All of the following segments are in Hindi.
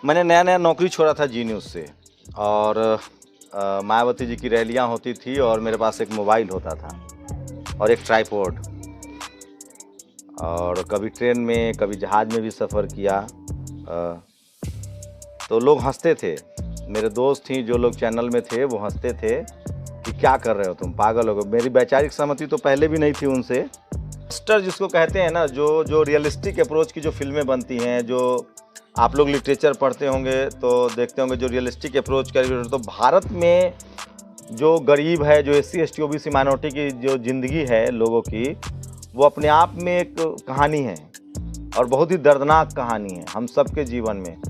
मैंने नया नया नौकरी छोड़ा था जी न्यूज़ से और मायावती जी की रैलियां होती थी और मेरे पास एक मोबाइल होता था और एक ट्राइपॉड और कभी ट्रेन में कभी जहाज़ में भी सफ़र किया। तो लोग हंसते थे, मेरे दोस्त थी जो लोग चैनल में थे वो हंसते थे कि क्या कर रहे हो तुम, पागल हो गए। मेरी वैचारिक सहमति तो पहले भी नहीं थी उनसे। स्टर जिसको कहते हैं ना, जो जो रियलिस्टिक अप्रोच की जो फिल्में बनती हैं, जो आप लोग लिटरेचर पढ़ते होंगे तो देखते होंगे, जो रियलिस्टिक अप्रोच का, तो भारत में जो गरीब है, जो एससी एसटी ओबीसी माइनॉरिटी की जो ज़िंदगी है लोगों की, वो अपने आप में एक कहानी है और बहुत ही दर्दनाक कहानी है हम सबके जीवन में।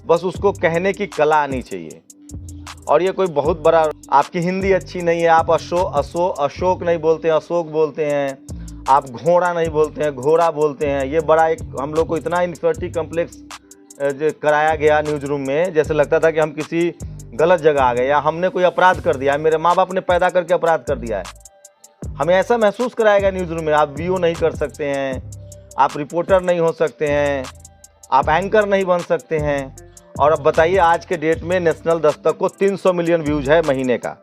बस उसको कहने की कला आनी चाहिए। और ये कोई बहुत बड़ा, आपकी हिंदी अच्छी नहीं है, आप अशोक नहीं बोलते हैं, अशोक बोलते हैं, आप घोड़ा नहीं बोलते हैं, घोड़ा बोलते हैं। ये बड़ा एक हम लोग को इतना इन्फिरिटी कम्प्लेक्स कराया गया न्यूज़ रूम में, जैसे लगता था कि हम किसी गलत जगह आ गए या हमने कोई अपराध कर दिया है, मेरे माँ बाप ने पैदा करके अपराध कर दिया है। हमें ऐसा महसूस कराया गया न्यूज़ रूम में, आप वीओ नहीं कर सकते हैं, आप रिपोर्टर नहीं हो सकते हैं, आप एंकर नहीं बन सकते हैं। और अब बताइए, आज के डेट में नेशनल दस्तक को 300 मिलियन व्यूज है महीने का।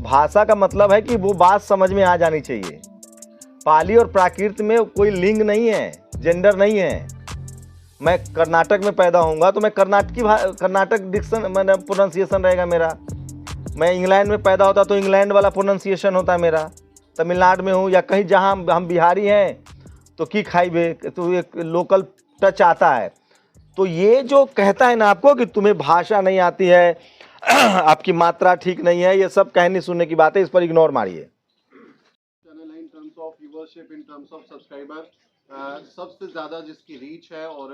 भाषा का मतलब है कि वो बात समझ में आ जानी चाहिए। पाली और प्राकृत में कोई लिंग नहीं है, जेंडर नहीं है। मैं कर्नाटक में पैदा होऊंगा तो मैं कर्नाटक डिक्शन मैंने प्रोनाउंसिएशन रहेगा मेरा। मैं इंग्लैंड में पैदा होता तो इंग्लैंड वाला प्रोनाउंसिएशन होता है मेरा। तमिलनाडु में हूँ या कहीं जहाँ हम बिहारी हैं तो की खाई तो एक लोकल टच आता है। तो ये जो कहता है ना आपको कि तुम्हें भाषा नहीं आती है, आपकी मात्रा ठीक नहीं है, ये सब कहने सुनने की बात है, इस पर इग्नोर मारिए। चैनल है in terms of viewership, in terms of subscriber, सबसे ज़्यादा जिसकी रीच है और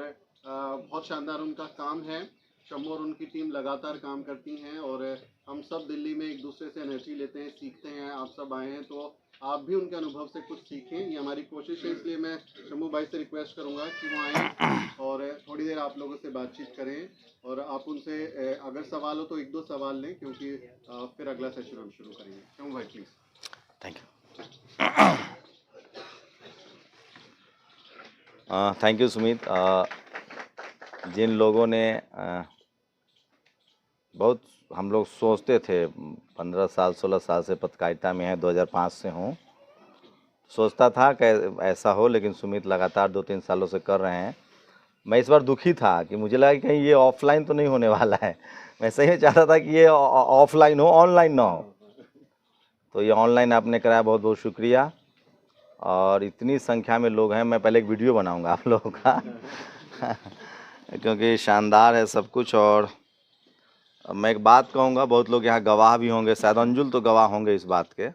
बहुत शानदार उनका काम है। शम्मू और उनकी टीम लगातार काम करती हैं और हम सब दिल्ली में एक दूसरे से एनर्जी लेते हैं, सीखते हैं। आप सब आए हैं तो आप भी उनके अनुभव से कुछ सीखें, ये हमारी कोशिश है। इसलिए मैं शम्मू भाई से रिक्वेस्ट करूंगा कि वो आएँ और थोड़ी देर आप लोगों से बातचीत करें और आप उनसे अगर सवाल हो तो एक दो सवाल लें, क्योंकि फिर अगला सेशन हम शुरू करेंगे। शम्मू भाई please. Thank you. Thank you Sumit. जिन लोगों ने बहुत, हम लोग सोचते थे 15 साल 16 साल से पत्रकारिता में है, 2005 से हूँ, सोचता था कि ऐसा हो, लेकिन सुमित लगातार 2-3 सालों से कर रहे हैं। मैं इस बार दुखी था कि मुझे लगा कि कहीं ये ऑफलाइन तो नहीं होने वाला है। मैं सही में चाहता था कि ये ऑफलाइन हो, ऑनलाइन ना हो। तो ये ऑनलाइन आपने कराया, बहुत बहुत शुक्रिया। और इतनी संख्या में लोग हैं, मैं पहले एक वीडियो बनाऊंगा आप लोगों का क्योंकि शानदार है सब कुछ। और मैं एक बात कहूँगा, बहुत लोग यहाँ गवाह भी होंगे, शायद अंजुल तो गवाह होंगे इस बात के।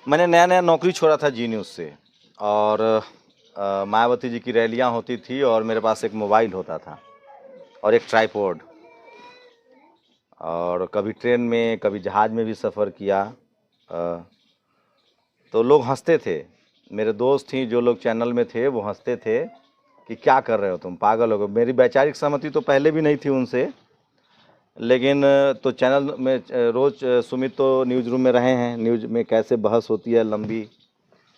मैंने नया नया नौकरी छोड़ा था जी न्यूज़ से और मायावती जी की रैलियां होती थी और मेरे पास एक मोबाइल होता था और एक ट्राइपॉड और कभी ट्रेन में कभी जहाज़ में भी सफ़र किया। तो लोग हंसते थे, मेरे दोस्त थी जो लोग चैनल में थे वो हंसते थे कि क्या कर रहे हो तुम, पागल हो गए। मेरी वैचारिक सहमति तो पहले भी नहीं थी उनसे, लेकिन तो चैनल में रोज़ सुमित तो न्यूज़ रूम में रहे हैं, न्यूज़ में कैसे बहस होती है लंबी,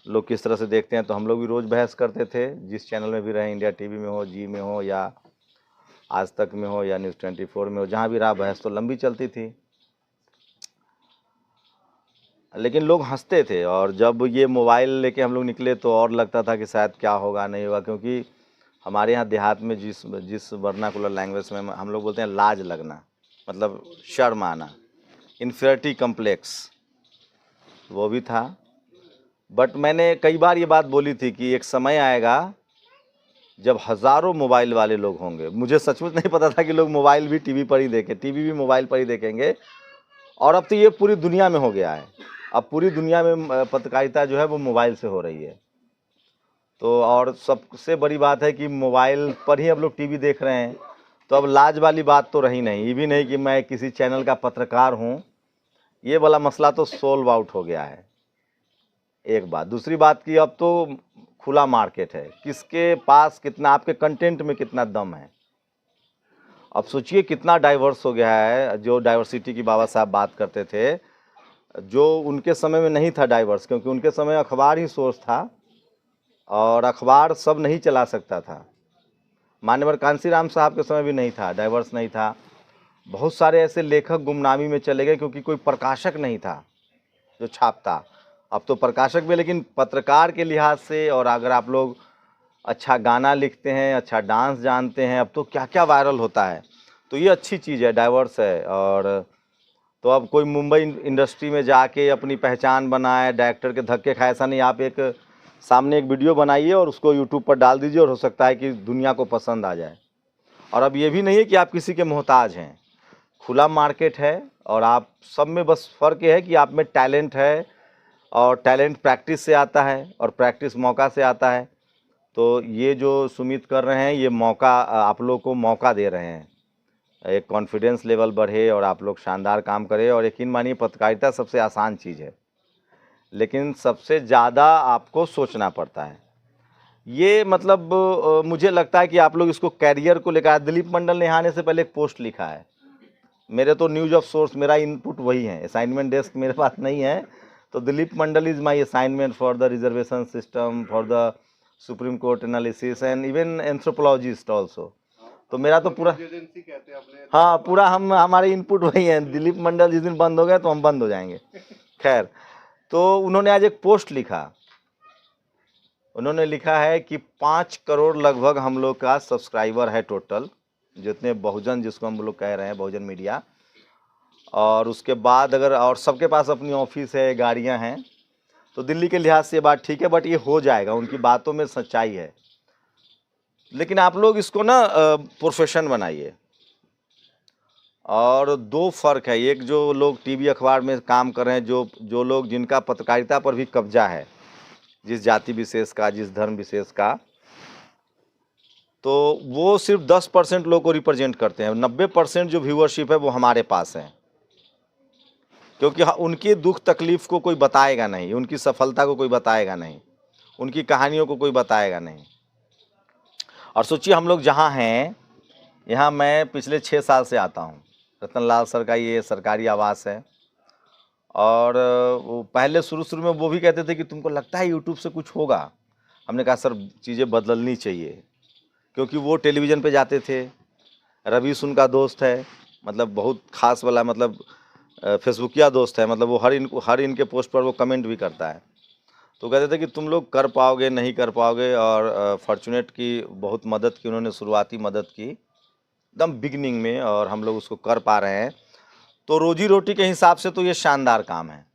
लोग किस तरह से देखते हैं, तो हम लोग भी रोज़ बहस करते थे। जिस चैनल में भी रहे, इंडिया टीवी में हो, जी में हो, या आज तक में हो, या न्यूज़ 24 में हो, जहाँ भी रहा बहस तो लंबी चलती थी, लेकिन लोग हंसते थे। और जब ये मोबाइल लेके हम लोग निकले तो और लगता था कि शायद क्या होगा नहीं होगा, क्योंकि हमारे यहाँ देहात में जिस वर्नाकुलर लैंग्वेज में हम लोग बोलते हैं लाज लगना, मतलब शर्म आना, इन्फिरिटी कम्प्लेक्स, वो भी था। बट मैंने कई बार ये बात बोली थी कि एक समय आएगा जब हज़ारों मोबाइल वाले लोग होंगे। मुझे सचमुच नहीं पता था कि लोग मोबाइल भी टीवी पर ही देखें, टीवी भी मोबाइल पर ही देखेंगे। और अब तो ये पूरी दुनिया में हो गया है, अब पूरी दुनिया में पत्रकारिता जो है वो मोबाइल से हो रही है। तो और सबसे बड़ी बात है कि मोबाइल पर ही अब लोग टीवी देख रहे हैं, तो अब लाज वाली बात तो रही नहीं। ये भी नहीं कि मैं किसी चैनल का पत्रकार हूँ, ये वाला मसला तो सोल्व आउट हो गया है, एक बात। दूसरी बात की अब तो खुला मार्केट है, किसके पास कितना, आपके कंटेंट में कितना दम है। अब सोचिए कितना डाइवर्स हो गया है, जो डाइवर्सिटी की बाबा साहब बात करते थे, जो उनके समय में नहीं था डाइवर्स, क्योंकि उनके समय अखबार ही सोर्स था और अखबार सब नहीं चला सकता था। मान्यवर कांसीराम साहब के समय भी नहीं था, डाइवर्स नहीं था। बहुत सारे ऐसे लेखक गुमनामी में चले गए क्योंकि कोई प्रकाशक नहीं था जो छापता। अब तो प्रकाशक भी, लेकिन पत्रकार के लिहाज से, और अगर आप लोग अच्छा गाना लिखते हैं, अच्छा डांस जानते हैं, अब तो क्या क्या वायरल होता है। तो ये अच्छी चीज़ है, डाइवर्स है। और तो अब कोई मुंबई इंडस्ट्री में जाके अपनी पहचान बनाए, डायरेक्टर के धक्के खाए, ऐसा नहीं। आप एक सामने एक वीडियो बनाइए और उसको यूट्यूब पर डाल दीजिए और हो सकता है कि दुनिया को पसंद आ जाए। और अब ये भी नहीं है कि आप किसी के मोहताज हैं, खुला मार्केट है और आप सब में बस फ़र्क ये है कि आप में टैलेंट है, और टैलेंट प्रैक्टिस से आता है और प्रैक्टिस मौका से आता है। तो ये जो सुमित कर रहे हैं, ये मौका आप लोग को मौका दे रहे हैं, एक कॉन्फिडेंस लेवल बढ़े और आप लोग शानदार काम करें। और यकीन मानिए, पत्रकारिता सबसे आसान चीज़ है, लेकिन सबसे ज़्यादा आपको सोचना पड़ता है। ये मतलब मुझे लगता है कि आप लोग इसको कैरियर को लेकर, दिलीप मंडल ने यहाँ आने से पहले एक पोस्ट लिखा है, मेरे तो न्यूज़ ऑफ सोर्स, मेरा इनपुट वही है, असाइनमेंट डेस्क मेरे पास नहीं है। तो Dilip Mandal is my assignment for the reservation system, for the Supreme Court analysis and even anthropologist also. तो मेरा तो पूरा, एजेंसी कहते हैं अपने। हाँ, पूरा हमारे इनपुट वही है। दिलीप मंडल जिस दिन बंद हो गए तो हम बंद हो जाएंगे। खैर, तो उन्होंने आज एक पोस्ट लिखा। उन्होंने लिखा है कि 5 करोड़ लगभग हम लोग का सब्सक्राइबर है टोटल, जितने बहुजन जिसको हम लोग कह रहे हैं, बहुजन मीडिया। और उसके बाद अगर, और सबके पास अपनी ऑफिस है, गाड़ियां हैं, तो दिल्ली के लिहाज से ये बात ठीक है, बट ये हो जाएगा, उनकी बातों में सच्चाई है। लेकिन आप लोग इसको ना प्रोफेशन बनाइए। और दो फ़र्क है, एक जो लोग टीवी अखबार में काम कर रहे हैं, जो लोग जिनका पत्रकारिता पर भी कब्जा है, जिस जाति विशेष का, जिस धर्म विशेष का, तो वो सिर्फ 10% लोग को रिप्रेजेंट करते हैं। 90% जो व्यूअरशिप है वो हमारे पास है, क्योंकि उनकी दुख तकलीफ़ को कोई बताएगा नहीं, उनकी सफलता को कोई बताएगा नहीं, उनकी कहानियों को कोई बताएगा नहीं। और सोचिए, हम लोग जहाँ हैं, यहाँ मैं पिछले 6 साल से आता हूँ। रतनलाल सर का ये सरकारी आवास है। और वो पहले शुरू में वो भी कहते थे कि तुमको लगता है यूट्यूब से कुछ होगा। हमने कहा सर, चीज़ें बदलनी चाहिए, क्योंकि वो टेलीविज़न पे जाते थे। रवीश उनका दोस्त है, मतलब बहुत खास वाला, मतलब फेसबुकिया दोस्त है, मतलब वो हर इनके पोस्ट पर वो कमेंट भी करता है। तो कहते थे कि तुम लोग कर पाओगे, नहीं कर पाओगे। और फॉर्चुनेट की बहुत मदद की उन्होंने, शुरुआती मदद की एकदम बिगनिंग में, और हम लोग उसको कर पा रहे हैं। तो रोजी रोटी के हिसाब से तो ये शानदार काम है।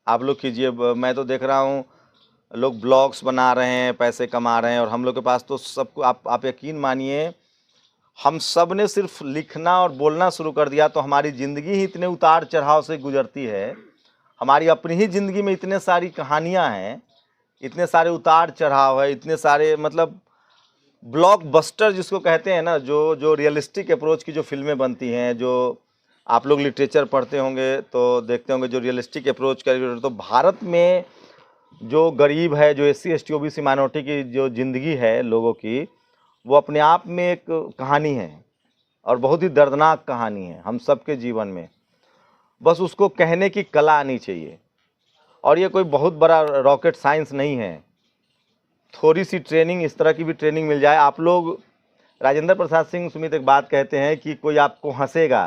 आप लोग कीजिए, मैं तो देख रहा हूँ लोग ब्लॉग्स बना रहे हैं, पैसे कमा रहे हैं, और हम लोग के पास तो सबको, आप यकीन मानिए, हम सब ने सिर्फ लिखना और बोलना शुरू कर दिया तो हमारी ज़िंदगी ही इतने उतार चढ़ाव से गुजरती है। हमारी अपनी ही ज़िंदगी में इतने सारी कहानियाँ हैं, इतने सारे उतार चढ़ाव है, इतने सारे, मतलब ब्लॉकबस्टर जिसको कहते हैं ना, जो रियलिस्टिक अप्रोच की जो फिल्में बनती हैं, जो आप लोग लिटरेचर पढ़ते होंगे तो देखते होंगे, जो रियलिस्टिक अप्रोच का, तो भारत में जो गरीब है, जो SC ST OBC माइनॉरिटी की जो ज़िंदगी है लोगों की, वो अपने आप में एक कहानी है, और बहुत ही दर्दनाक कहानी है हम सबके जीवन में। बस उसको कहने की कला आनी चाहिए। और ये कोई बहुत बड़ा रॉकेट साइंस नहीं है, थोड़ी सी ट्रेनिंग, इस तरह की भी ट्रेनिंग मिल जाए। आप लोग, राजेंद्र प्रसाद सिंह सुमित एक बात कहते हैं कि कोई आपको हंसेगा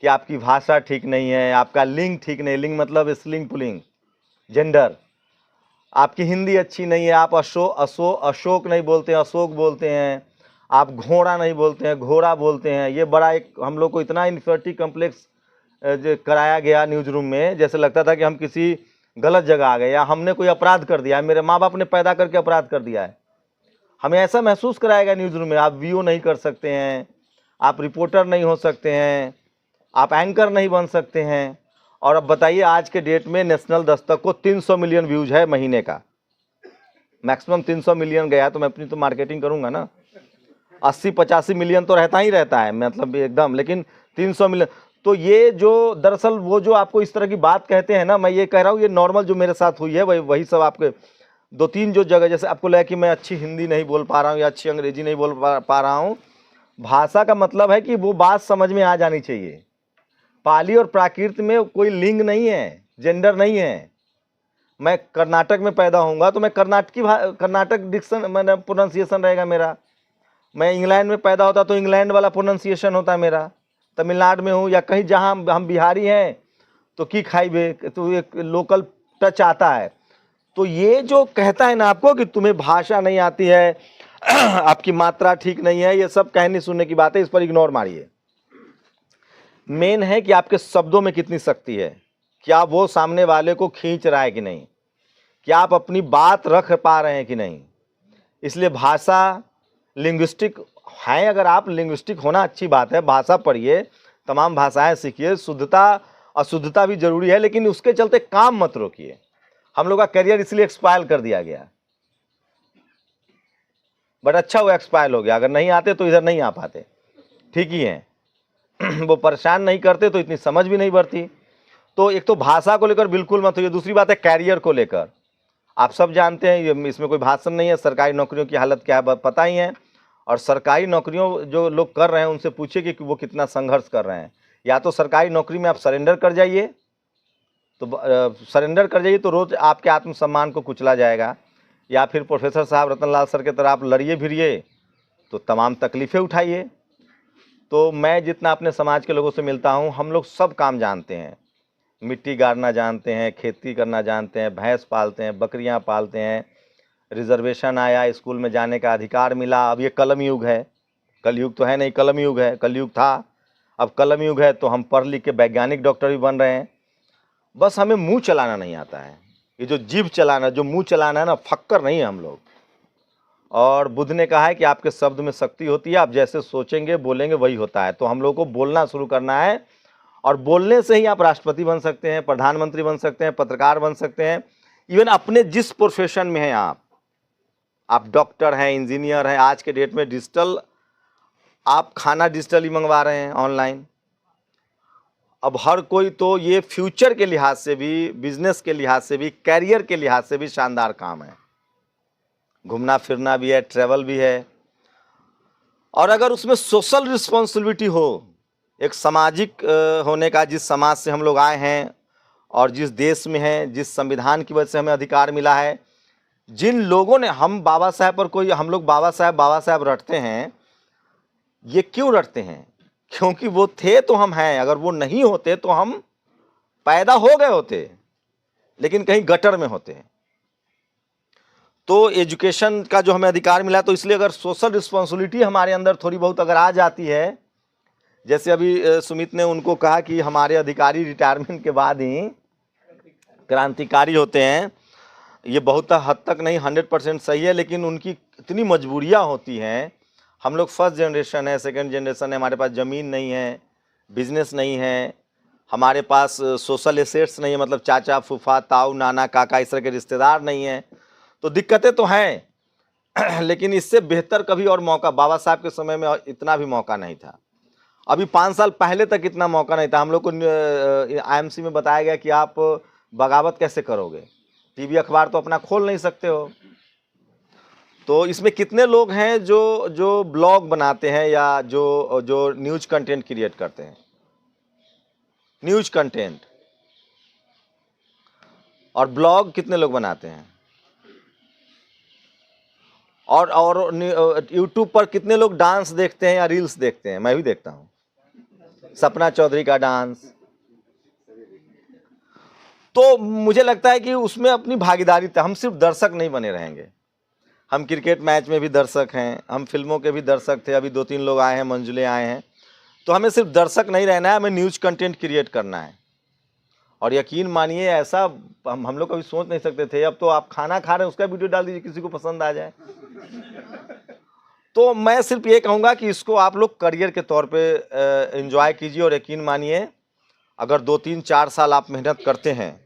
कि आपकी भाषा ठीक नहीं है, आपका लिंग ठीक नहीं, लिंग मतलब स्लिंग पुलिंग, जेंडर, आपकी हिंदी अच्छी नहीं है, आप अशोक नहीं बोलते हैं, अशोक बोलते हैं, आप घोड़ा नहीं बोलते हैं, घोड़ा बोलते हैं। ये बड़ा एक, हम लोग को इतना इन्फिरिटी कम्प्लेक्स कराया गया न्यूज़ रूम में, जैसे लगता था कि हम किसी गलत जगह आ गए या हमने कोई अपराध कर दिया है, मेरे माँ बाप ने पैदा करके अपराध कर दिया है। हमें ऐसा महसूस कराएगा न्यूज़ रूम में, आप वीओ नहीं कर सकते हैं, आप रिपोर्टर नहीं हो सकते हैं, आप एंकर नहीं बन सकते हैं। और अब बताइए, आज के डेट में नेशनल दस्तक को 300 मिलियन व्यूज है महीने का, मैक्सिमम 300 मिलियन गया तो मैं अपनी तो मार्केटिंग करूंगा ना। 80-85 मिलियन तो रहता ही रहता है, मतलब एकदम, लेकिन 300 मिलियन। तो ये जो दरअसल वो जो आपको इस तरह की बात कहते हैं ना, मैं ये कह रहा हूँ, ये नॉर्मल जो मेरे साथ हुई है वही सब आपके 2-3 जो जगह, जैसे आपको लगा कि मैं अच्छी हिंदी नहीं बोल पा रहा हूँ या अच्छी अंग्रेजी नहीं बोल पा रहा हूँ। भाषा का मतलब है कि वो बात समझ में आ जानी चाहिए। पाली और प्राकृत में कोई लिंग नहीं है, जेंडर नहीं है। मैं कर्नाटक में पैदा होऊंगा तो मैं कर्नाटक डिक्शन मैंने प्रोनाउंसिएशन रहेगा मेरा। मैं इंग्लैंड में पैदा होता तो इंग्लैंड वाला प्रोनाउंसिएशन होता है मेरा। तमिलनाडु में हूँ या कहीं जहाँ हम बिहारी हैं तो की खाइबे, तो एक लोकल टच आता है। तो ये जो कहता है ना आपको कि तुम्हें भाषा नहीं आती है, आपकी मात्रा ठीक नहीं है, ये सब कहने सुनने की बात है, इस पर इग्नोर मारिए। मेन है कि आपके शब्दों में कितनी शक्ति है, क्या वो सामने वाले को खींच रहा है कि नहीं, क्या आप अपनी बात रख पा रहे हैं कि नहीं। इसलिए भाषा लिंग्विस्टिक है, अगर आप लिंग्विस्टिक होना अच्छी बात है, भाषा पढ़िए, तमाम भाषाएं सीखिए, शुद्धता अशुद्धता भी जरूरी है, लेकिन उसके चलते काम मत रोकिए। हम लोग का करियर इसलिए एक्सपायर कर दिया गया, बट अच्छा वो एक्सपायर हो गया। अगर नहीं आते तो इधर नहीं आ पाते, ठीक ही है। वो परेशान नहीं करते तो इतनी समझ भी नहीं बढ़ती। तो एक तो भाषा को लेकर बिल्कुल मत होइए। दूसरी बात है कैरियर को लेकर, आप सब जानते हैं, ये इसमें कोई भाषण नहीं है, सरकारी नौकरियों की हालत क्या है पता ही है। और सरकारी नौकरियों जो लोग कर रहे हैं उनसे पूछिए कि वो कितना संघर्ष कर रहे हैं। या तो सरकारी नौकरी में आप सरेंडर कर जाइए, तो रोज आपके आत्मसम्मान को कुचला जाएगा, या फिर प्रोफेसर साहब रतनलाल सर के तरह आप लड़िए भिड़िए तो तमाम तकलीफ़ें उठाइए। तो मैं जितना अपने समाज के लोगों से मिलता हूँ, हम लोग सब काम जानते हैं, मिट्टी गाड़ना जानते हैं, खेती करना जानते हैं, भैंस पालते हैं, बकरियां पालते हैं, रिजर्वेशन आया, स्कूल में जाने का अधिकार मिला। अब ये कलम युग है, कलयुग तो है नहीं, कलम युग है। कलयुग था, अब कलम युग है, तो हम पढ़ लिख के वैज्ञानिक डॉक्टर भी बन रहे हैं। बस हमें मुंह चलाना नहीं आता है। ये जो जीभ चलाना, जो मुंह चलाना है ना, फक्कर नहीं है हम लोग। और बुद्ध ने कहा है कि आपके शब्द में शक्ति होती है, आप जैसे सोचेंगे बोलेंगे वही होता है। तो हम लोग को बोलना शुरू करना है, और बोलने से ही आप राष्ट्रपति बन सकते हैं, प्रधानमंत्री बन सकते हैं, पत्रकार बन सकते हैं। इवन अपने जिस प्रोफेशन में हैं आप डॉक्टर हैं, इंजीनियर हैं, आज के डेट में डिजिटल, आप खाना डिजिटल ही मंगवा रहे हैं ऑनलाइन। अब हर कोई, तो ये फ्यूचर के लिहाज से भी, बिजनेस के लिहाज से भी, कैरियर के लिहाज से भी शानदार काम है। घूमना फिरना भी है, ट्रैवल भी है, और अगर उसमें सोशल रिस्पॉन्सिबिलिटी हो, एक सामाजिक होने का, जिस समाज से हम लोग आए हैं और जिस देश में हैं, जिस संविधान की वजह से हमें अधिकार मिला है, जिन लोगों ने, हम बाबा साहब पर कोई, हम लोग बाबा साहब रटते हैं, ये क्यों रटते हैं? क्योंकि वो थे तो हम हैं। अगर वो नहीं होते तो हम पैदा हो गए होते, लेकिन कहीं गटर में होते। तो एजुकेशन का जो हमें अधिकार मिला, तो इसलिए अगर सोशल रिस्पॉन्सिबिलिटी हमारे अंदर थोड़ी बहुत अगर आ जाती है, जैसे अभी सुमित ने उनको कहा कि हमारे अधिकारी रिटायरमेंट के बाद ही क्रांतिकारी होते हैं, ये बहुत हद तक नहीं, 100% सही है, लेकिन उनकी इतनी मजबूरियां होती हैं। हम लोग फर्स्ट जनरेशन है, सेकंड जनरेशन है, हमारे पास ज़मीन नहीं है, बिजनेस नहीं है, हमारे पास सोशल एसेट्स नहीं है, मतलब चाचा फूफा ताऊ नाना काका इस तरह के रिश्तेदार नहीं हैं। तो दिक्कतें तो हैं, लेकिन इससे बेहतर कभी और मौका, बाबा साहब के समय में इतना भी मौका नहीं था। अभी 5 साल पहले तक इतना मौका नहीं था। हम लोग को IMC में बताया गया कि आप बगावत कैसे करोगे, टीवी अखबार तो अपना खोल नहीं सकते हो। तो इसमें कितने लोग हैं जो ब्लॉग बनाते हैं, या जो न्यूज कंटेंट क्रिएट करते हैं, न्यूज कंटेंट, और ब्लॉग कितने लोग बनाते हैं, और यूट्यूब पर कितने लोग डांस देखते हैं या रील्स देखते हैं? मैं भी देखता हूँ, सपना चौधरी का डांस। तो मुझे लगता है कि उसमें अपनी भागीदारी था। हम सिर्फ दर्शक नहीं बने रहेंगे, हम क्रिकेट मैच में भी दर्शक हैं, हम फिल्मों के भी दर्शक थे, अभी 2-3 लोग आए हैं, मंजुले आए हैं। तो हमें सिर्फ दर्शक नहीं रहना है, हमें न्यूज़ कंटेंट क्रिएट करना है। और यकीन मानिए, ऐसा हम लोग कभी सोच नहीं सकते थे। अब तो आप खाना खा रहे हैं, उसका वीडियो डाल दीजिए, किसी को पसंद आ जाए। तो मैं सिर्फ ये कहूँगा कि इसको आप लोग करियर के तौर पे एंजॉय कीजिए, और यकीन मानिए अगर 2-3-4 साल आप मेहनत करते हैं,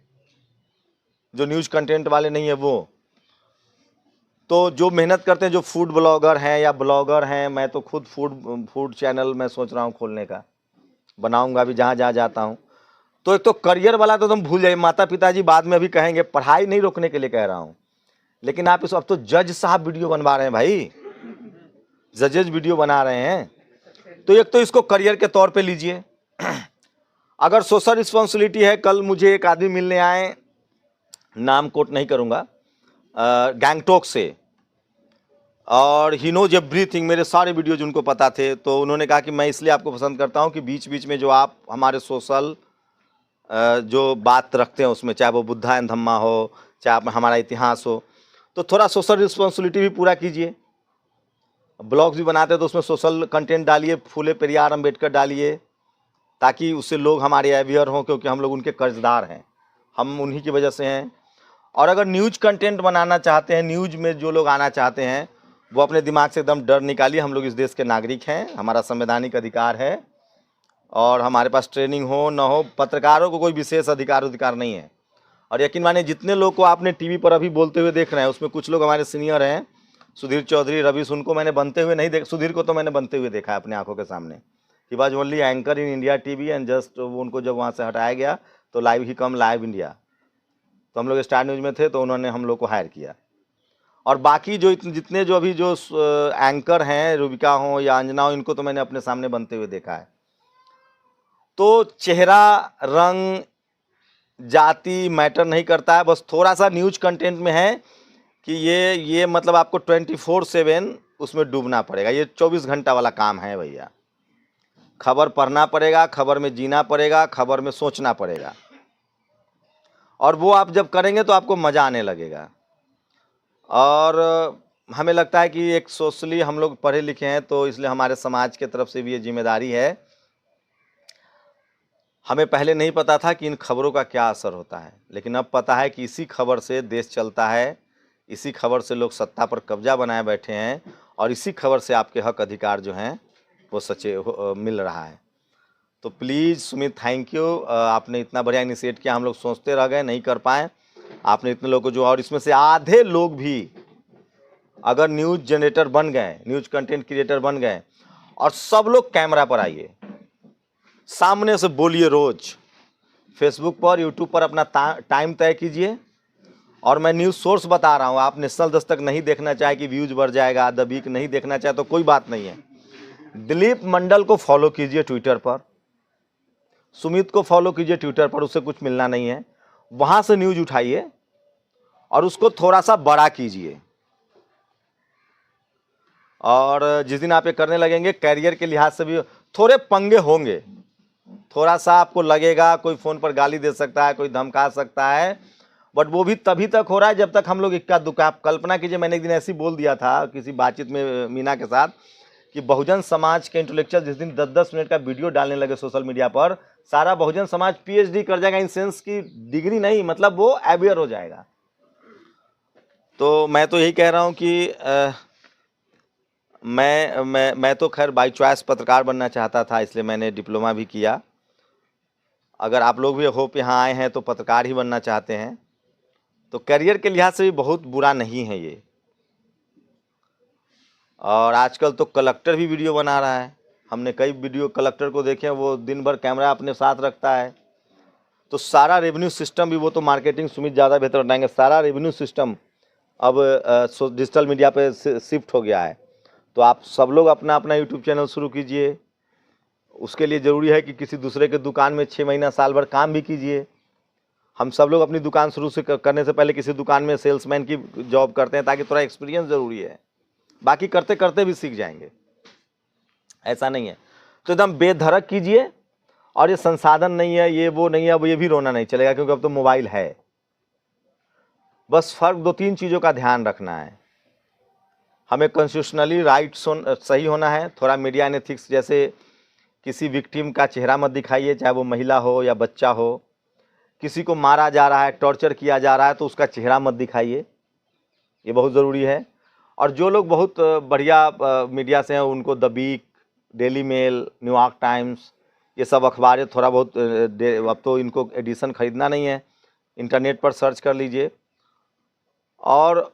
जो न्यूज़ कंटेंट वाले नहीं है वो, तो जो मेहनत करते हैं, जो फूड ब्लॉगर हैं या ब्लॉगर हैं, मैं तो खुद फूड चैनल मैं सोच रहा हूँ खोलने का, बनाऊंगा भी जहाँ जहाँ जाता हूँ। तो एक तो करियर वाला तो तुम भूल जाइए, माता पिताजी बाद में अभी कहेंगे, पढ़ाई नहीं रोकने के लिए कह रहा हूँ, लेकिन आप इस, अब तो जज साहब वीडियो बनवा रहे हैं भाई, जजेज वीडियो बना रहे हैं। तो एक तो इसको करियर के तौर पे लीजिए। अगर सोशल रिस्पॉन्सिबिलिटी है, कल मुझे एक आदमी मिलने आए, नाम कोट नहीं करूँगा, गैंगटॉक से, और ही नोज एवरीथिंग, मेरे सारे वीडियोज उनको पता थे। तो उन्होंने कहा कि मैं इसलिए आपको पसंद करता हूँ कि बीच बीच में जो आप हमारे सोशल जो बात रखते हैं उसमें, चाहे वो बुद्धा एंड धम्मा हो, चाहे आप हमारा इतिहास हो, तो थोड़ा सोशल रिस्पॉन्सिबिलिटी भी पूरा कीजिए। ब्लॉग्स भी बनाते हैं तो उसमें सोशल कंटेंट डालिए, फूले पेरियार अम्बेडकर डालिए, ताकि उससे लोग हमारे अवेयर हों, क्योंकि हम लोग उनके कर्जदार हैं, हम उन्हीं की वजह से हैं। और अगर न्यूज कंटेंट बनाना चाहते हैं, न्यूज में जो लोग आना चाहते हैं, वो अपने दिमाग से एकदम डर निकालिए। हम लोग इस देश के नागरिक हैं, हमारा संवैधानिक अधिकार है, और हमारे पास ट्रेनिंग हो न हो, पत्रकारों को कोई विशेष अधिकार नहीं है। और यकीन मानिए, जितने लोग को आपने टीवी पर अभी बोलते हुए देख रहे हैं, उसमें कुछ लोग हमारे सीनियर हैं, सुधीर चौधरी, रवि, उनको मैंने बनते हुए नहीं देख, सुधीर को तो मैंने बनते हुए देखा है अपनी आंखों के सामने। He was only anchor in India TV, and just उनको जब वहाँ से हटाया गया तो लाइव ही कम लाइव इंडिया, तो हम लोग स्टार न्यूज़ में थे, तो उन्होंने हम लोग को हायर किया। और बाकी जो जितने जो अभी जो एंकर हैं, रूबिका हो या अंजना हो, इनको तो मैंने अपने सामने बनते हुए देखा है। तो चेहरा, रंग, जाति मैटर नहीं करता है, बस थोड़ा सा न्यूज कंटेंट में है कि ये मतलब आपको 24/7 उसमें डूबना पड़ेगा। ये 24 घंटा वाला काम है भैया। खबर पढ़ना पड़ेगा, खबर में जीना पड़ेगा, खबर में सोचना पड़ेगा, और वो आप जब करेंगे तो आपको मज़ा आने लगेगा। और हमें लगता है कि एक सोशली हम लोग पढ़े लिखे हैं, तो इसलिए हमारे समाज के तरफ से भी ये जिम्मेदारी है। हमें पहले नहीं पता था कि इन खबरों का क्या असर होता है, लेकिन अब पता है कि इसी खबर से देश चलता है, इसी खबर से लोग सत्ता पर कब्जा बनाए बैठे हैं, और इसी खबर से आपके हक अधिकार जो हैं वो मिल रहा है। तो प्लीज़ सुमित, थैंक यू, आपने इतना बढ़िया इनिशिएट किया, हम लोग सोचते रह गए, नहीं कर पाए। आपने इतने लोगों को जो, और इसमें से आधे लोग भी अगर न्यूज़ जनरेटर बन गए, न्यूज़ कंटेंट क्रिएटर बन गए, और सब लोग कैमरा पर आइए, सामने से बोलिए, रोज फेसबुक पर, यूट्यूब पर अपना टाइम तय कीजिए। और मैं न्यूज़ सोर्स बता रहा हूँ, आप नेशनल दस्तक नहीं देखना चाहे कि व्यूज बढ़ जाएगा, द वीक नहीं देखना चाहे तो कोई बात नहीं है, दिलीप मंडल को फॉलो कीजिए ट्विटर पर, सुमित को फॉलो कीजिए ट्विटर पर, उससे कुछ मिलना नहीं है, वहाँ से न्यूज़ उठाइए और उसको थोड़ा सा बड़ा कीजिए। और जिस दिन आप ये करने लगेंगे, कैरियर के लिहाज से भी थोड़े पंगे होंगे, थोड़ा सा आपको लगेगा कोई फ़ोन पर गाली दे सकता है, कोई धमका सकता है, बट वो भी तभी तक हो रहा है जब तक हम लोग इक्का दुक्का। आप कल्पना कीजिए, मैंने एक दिन ऐसी बोल दिया था किसी बातचीत में मीना के साथ, कि बहुजन समाज के इंटेलेक्चुअल जिस दिन 10-10 मिनट का वीडियो डालने लगे सोशल मीडिया पर, सारा बहुजन समाज PhD कर जाएगा, इन सेंस की डिग्री नहीं, मतलब वो अवेयर हो जाएगा। तो मैं तो यही कह रहा हूँ कि मैं तो खैर बाई चॉइस पत्रकार बनना चाहता था, इसलिए मैंने डिप्लोमा भी किया। अगर आप लोग भी होप यहाँ आए हैं तो पत्रकार ही बनना चाहते हैं, तो करियर के लिहाज से भी बहुत बुरा नहीं है ये। और आजकल तो कलेक्टर भी वीडियो बना रहा है, हमने कई वीडियो कलेक्टर को देखे हैं, वो दिन भर कैमरा अपने साथ रखता है। तो सारा रेवेन्यू सिस्टम भी, वो तो मार्केटिंग सुमित ज़्यादा बेहतर बताएंगे, सारा रेवेन्यू सिस्टम अब डिजिटल मीडिया पे शिफ्ट हो गया है। तो आप सब लोग अपना अपना यूट्यूब चैनल शुरू कीजिए। उसके लिए ज़रूरी है कि किसी दूसरे के दुकान में 6 महीना साल भर काम भी कीजिए। हम सब लोग अपनी दुकान शुरू से करने से पहले किसी दुकान में सेल्समैन की जॉब करते हैं, ताकि थोड़ा एक्सपीरियंस ज़रूरी है, बाकी करते करते भी सीख जाएंगे, ऐसा नहीं है। तो एकदम बेधड़क कीजिए। और ये संसाधन नहीं है, ये वो नहीं है, अब ये भी रोना नहीं चलेगा, क्योंकि अब तो मोबाइल है। बस फर्क 2-3 चीज़ों का ध्यान रखना है। हमें कॉन्स्टिट्यूशनली राइट सही होना है, थोड़ा मीडिया एथिक्स, जैसे किसी विक्टिम का चेहरा मत दिखाइए, चाहे वो महिला हो या बच्चा हो। किसी को मारा जा रहा है, टॉर्चर किया जा रहा है, तो उसका चेहरा मत दिखाइए, ये बहुत ज़रूरी है। और जो लोग बहुत बढ़िया मीडिया से हैं, उनको the Week, Daily Mail, New York Times, ये सब अखबारें थोड़ा बहुत अब तो इनको एडिशन ख़रीदना नहीं है, इंटरनेट पर सर्च कर लीजिए। और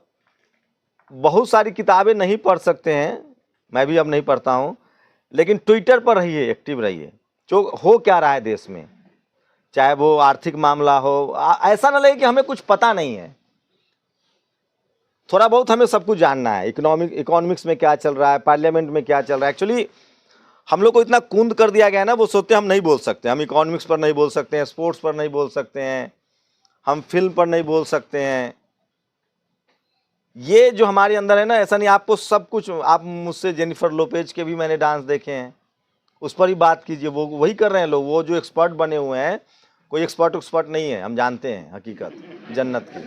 बहुत सारी किताबें नहीं पढ़ सकते हैं, मैं भी अब नहीं पढ़ता हूँ, लेकिन ट्विटर पर रहिए, एक्टिव रहिए, जो हो क्या रहा है देश में, चाहे वो आर्थिक मामला हो। ऐसा ना लगे कि हमें कुछ पता नहीं है, थोड़ा बहुत हमें सब कुछ जानना है। इकोनॉमिक्स में क्या चल रहा है, पार्लियामेंट में क्या चल रहा है। एक्चुअली हम लोग को इतना कुंद कर दिया गया है ना, वो सोचते हैं हम नहीं बोल सकते, हम इकोनॉमिक्स पर नहीं बोल सकते हैं, स्पोर्ट्स पर नहीं बोल सकते हैं, हम फिल्म पर नहीं बोल सकते हैं। ये जो हमारे अंदर है ना, ऐसा नहीं, आपको सब कुछ, आप मुझसे जेनिफर लोपेज के भी मैंने डांस देखे हैं, उस पर ही बात कीजिए, वो वही कर रहे हैं लोग, वो जो एक्सपर्ट बने हुए हैं, कोई एक्सपर्ट नहीं है, हम जानते हैं हकीकत जन्नत की।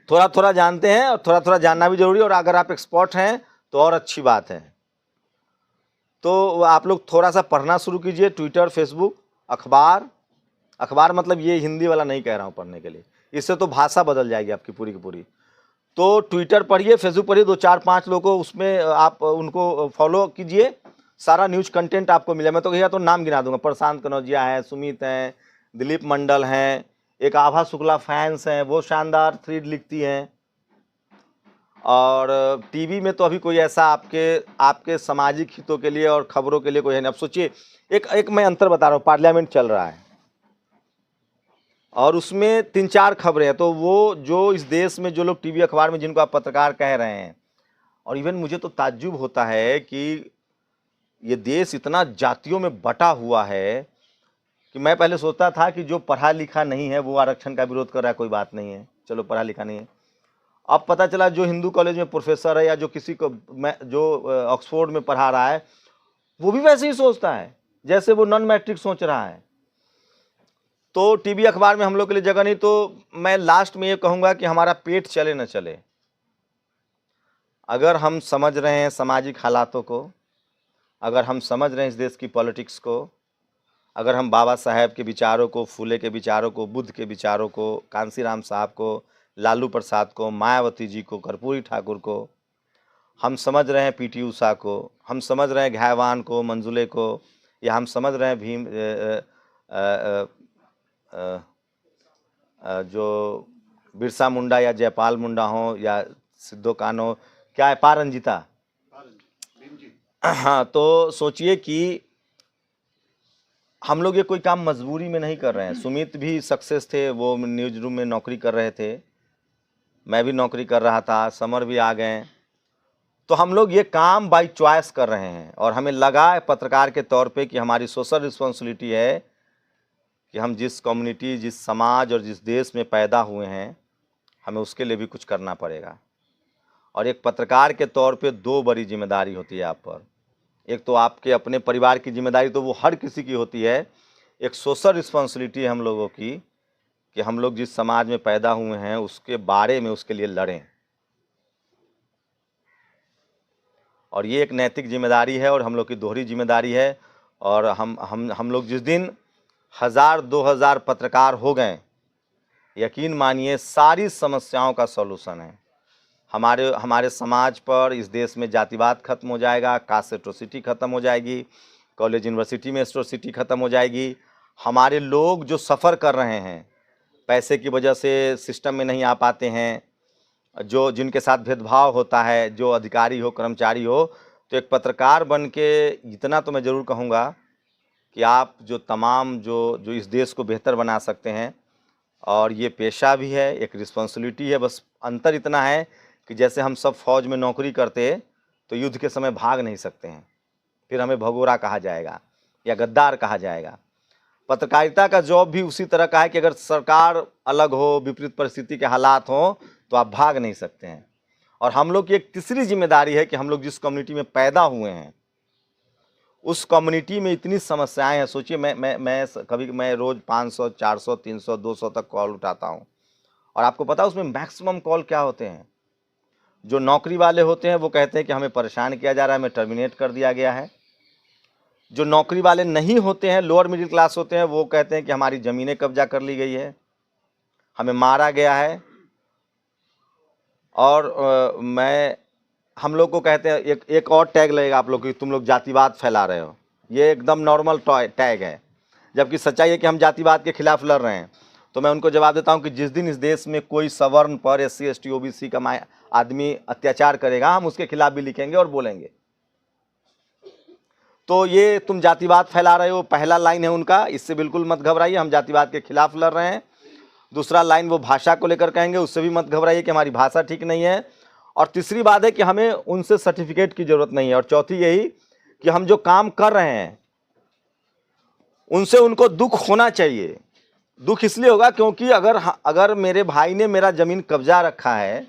थोड़ा थोड़ा जानते हैं और थोड़ा थोड़ा जानना भी जरूरी है, और अगर आप एक्सपर्ट हैं तो और अच्छी बात है। तो आप लोग थोड़ा सा पढ़ना शुरू कीजिए, ट्विटर, फेसबुक, अखबार मतलब ये हिंदी वाला नहीं कह रहा हूँ पढ़ने के लिए, इससे तो भाषा बदल जाएगी आपकी पूरी की पूरी। तो ट्विटर पढ़िए, फेसबुक पढ़िए, 2 4 5 लोगों को उसमें आप उनको फॉलो कीजिए, सारा न्यूज कंटेंट आपको मिले। मैं तो भैया तो नाम गिना दूंगा, प्रशांत कनौजिया हैं, सुमित हैं, दिलीप मंडल हैं, एक आभा शुक्ला फैंस हैं, वो शानदार थ्रेड लिखती हैं। और टीवी में तो अभी कोई ऐसा आपके सामाजिक हितों के लिए और खबरों के लिए कोई है नहीं। अब सोचिए, एक मैं अंतर बता रहा हूँ, पार्लियामेंट चल रहा है और उसमें 3 4 खबरें हैं, तो वो जो इस देश में जो लोग टीवी अखबार में जिनको आप पत्रकार कह रहे हैं, और इवन मुझे तो ताज्जुब होता है कि ये देश इतना जातियों में बटा हुआ है कि मैं पहले सोचता था कि जो पढ़ा लिखा नहीं है वो आरक्षण का विरोध कर रहा है, कोई बात नहीं है, चलो पढ़ा लिखा नहीं है। अब पता चला जो हिंदू कॉलेज में प्रोफेसर है या जो किसी को जो ऑक्सफोर्ड में पढ़ा रहा है, वो भी वैसे ही सोचता है जैसे वो नॉन मैट्रिक सोच रहा है। तो टीवी अखबार में हम लोग के लिए जगह नहीं। तो मैं लास्ट में ये कहूँगा कि हमारा पेट चले न चले, अगर हम समझ रहे हैं सामाजिक हालातों को, अगर हम समझ रहे हैं इस देश की पॉलिटिक्स को, अगर हम बाबा साहेब के विचारों को, फूले के विचारों को, बुद्ध के विचारों को, कांसीराम साहब को, लालू प्रसाद को, मायावती जी को, कर्पूरी ठाकुर को, हम समझ रहे हैं पीटी उषा को, हम समझ रहे हैं घायवान को, मंजुले को, या हम समझ रहे हैं भीम जो बिरसा मुंडा या जयपाल मुंडा हो या सिद्धो कान्हो, क्या है, पारंजिता, हाँ, तो सोचिए कि हम लोग ये कोई काम मजबूरी में नहीं कर रहे हैं। सुमित भी सक्सेस थे, वो न्यूज रूम में नौकरी कर रहे थे, मैं भी नौकरी कर रहा था, समर भी आ गए। तो हम लोग ये काम बाय चॉइस कर रहे हैं, और हमें लगा पत्रकार के तौर पे कि हमारी सोशल रिस्पॉन्सिबिलिटी है कि हम जिस कम्युनिटी, जिस समाज और जिस देश में पैदा हुए हैं, हमें उसके लिए भी कुछ करना पड़ेगा। और एक पत्रकार के तौर पे 2 बड़ी जिम्मेदारी होती है आप पर। एक तो आपके अपने परिवार की जिम्मेदारी, तो वो हर किसी की होती है। एक सोशल रिस्पॉन्सिबिलिटी है हम लोगों की कि हम लोग जिस समाज में पैदा हुए हैं उसके बारे में, उसके लिए लड़ें। और ये एक नैतिक जिम्मेदारी है और हम लोग की दोहरी जिम्मेदारी है। और हम लोग जिस दिन 1000-2000 पत्रकार हो गए, यकीन मानिए सारी समस्याओं का सॉल्यूशन है। हमारे समाज पर, इस देश में जातिवाद खत्म हो जाएगा, कास्ट एट्रोसिटी खत्म हो जाएगी, कॉलेज यूनिवर्सिटी में एट्रोसिटी खत्म हो जाएगी। हमारे लोग जो सफ़र कर रहे हैं, पैसे की वजह से सिस्टम में नहीं आ पाते हैं, जो जिनके साथ भेदभाव होता है, जो अधिकारी हो, कर्मचारी हो, तो एक पत्रकार बन के इतना तो मैं ज़रूर कहूँगा कि आप जो तमाम जो इस देश को बेहतर बना सकते हैं। और ये पेशा भी है, एक रिस्पॉन्सिबिलिटी है। बस अंतर इतना है कि जैसे हम सब फौज में नौकरी करते तो युद्ध के समय भाग नहीं सकते हैं, फिर हमें भगोड़ा कहा जाएगा या गद्दार कहा जाएगा। पत्रकारिता का जॉब भी उसी तरह का है कि अगर सरकार अलग हो, विपरीत परिस्थिति के हालात हों, तो आप भाग नहीं सकते हैं। और हम लोग की एक तीसरी जिम्मेदारी है कि हम लोग जिस कम्युनिटी में पैदा हुए हैं, उस कम्युनिटी में इतनी समस्याएं हैं। सोचिए, मैं रोज़ 500, 400, 300, 200 तक कॉल उठाता हूं, और आपको पता है उसमें मैक्सिमम कॉल क्या होते हैं? जो नौकरी वाले होते हैं वो कहते हैं कि हमें परेशान किया जा रहा है, हमें टर्मिनेट कर दिया गया है। जो नौकरी वाले नहीं होते हैं, लोअर मिडिल क्लास होते हैं, वो कहते हैं कि हमारी ज़मीनें कब्जा कर ली गई है, हमें मारा गया है। और हम लोग को कहते हैं, एक और टैग लगेगा आप लोग कि तुम लोग जातिवाद फैला रहे हो। ये एकदम नॉर्मल टैग है, जबकि सच्चाई है कि हम जातिवाद के खिलाफ लड़ रहे हैं। तो मैं उनको जवाब देता हूं कि जिस दिन इस देश में कोई सवर्ण पर, SC ST OBC का आदमी अत्याचार करेगा, हम उसके खिलाफ भी लिखेंगे और बोलेंगे। तो ये तुम जातिवाद फैला रहे हो, पहला लाइन है उनका, इससे बिल्कुल मत घबराइए, हम जातिवाद के खिलाफ लड़ रहे हैं। दूसरा लाइन वो भाषा को लेकर कहेंगे, उससे भी मत घबराइए कि हमारी भाषा ठीक नहीं है। और तीसरी बात है कि हमें उनसे सर्टिफिकेट की ज़रूरत नहीं है। और चौथी यही कि हम जो काम कर रहे हैं उनसे उनको दुख होना चाहिए। दुख इसलिए होगा क्योंकि अगर मेरे भाई ने मेरा ज़मीन कब्जा रखा है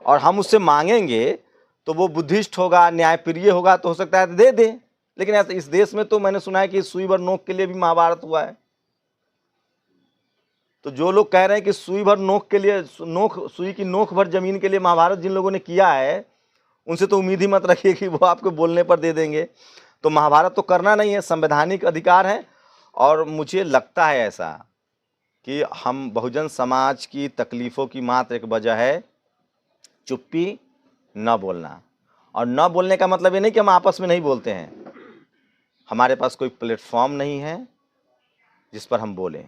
और हम उससे मांगेंगे तो वो बुद्धिस्ट होगा, न्यायप्रिय होगा, तो हो सकता है दे दे। लेकिन ऐसा इस देश में तो मैंने सुना है कि सुई भर नोक के लिए भी महाभारत हुआ है। तो जो लोग कह रहे हैं कि सुई भर नोक के लिए, सुई की नोक भर जमीन के लिए महाभारत जिन लोगों ने किया है, उनसे तो उम्मीद ही मत रखिए कि वो आपको बोलने पर दे देंगे। तो महाभारत तो करना नहीं है, संवैधानिक अधिकार है। और मुझे लगता है ऐसा कि हम बहुजन समाज की तकलीफ़ों की मात्र एक वजह है चुप्पी, न बोलना। और न बोलने का मतलब ये नहीं कि हम आपस में नहीं बोलते हैं, हमारे पास कोई प्लेटफॉर्म नहीं है जिस पर हम बोलें।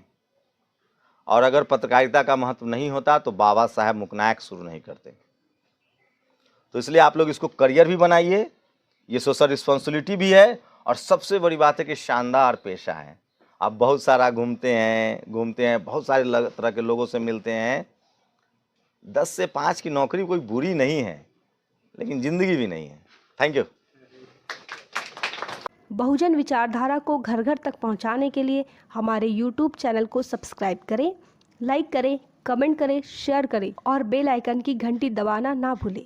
और अगर पत्रकारिता का महत्व नहीं होता तो बाबा साहब मुकनायक शुरू नहीं करते। तो इसलिए आप लोग इसको करियर भी बनाइए, ये सोशल रिस्पॉन्सिबिलिटी भी है, और सबसे बड़ी बात है कि शानदार पेशा है। आप बहुत सारा घूमते हैं, बहुत सारे तरह के लोगों से मिलते हैं। 10 से 5 की नौकरी कोई बुरी नहीं है, लेकिन ज़िंदगी भी नहीं है। Thank you. बहुजन विचारधारा को घर घर तक पहुंचाने के लिए हमारे YouTube चैनल को सब्सक्राइब करें, लाइक करें, कमेंट करें, शेयर करें और बेल आइकन की घंटी दबाना ना भूलें।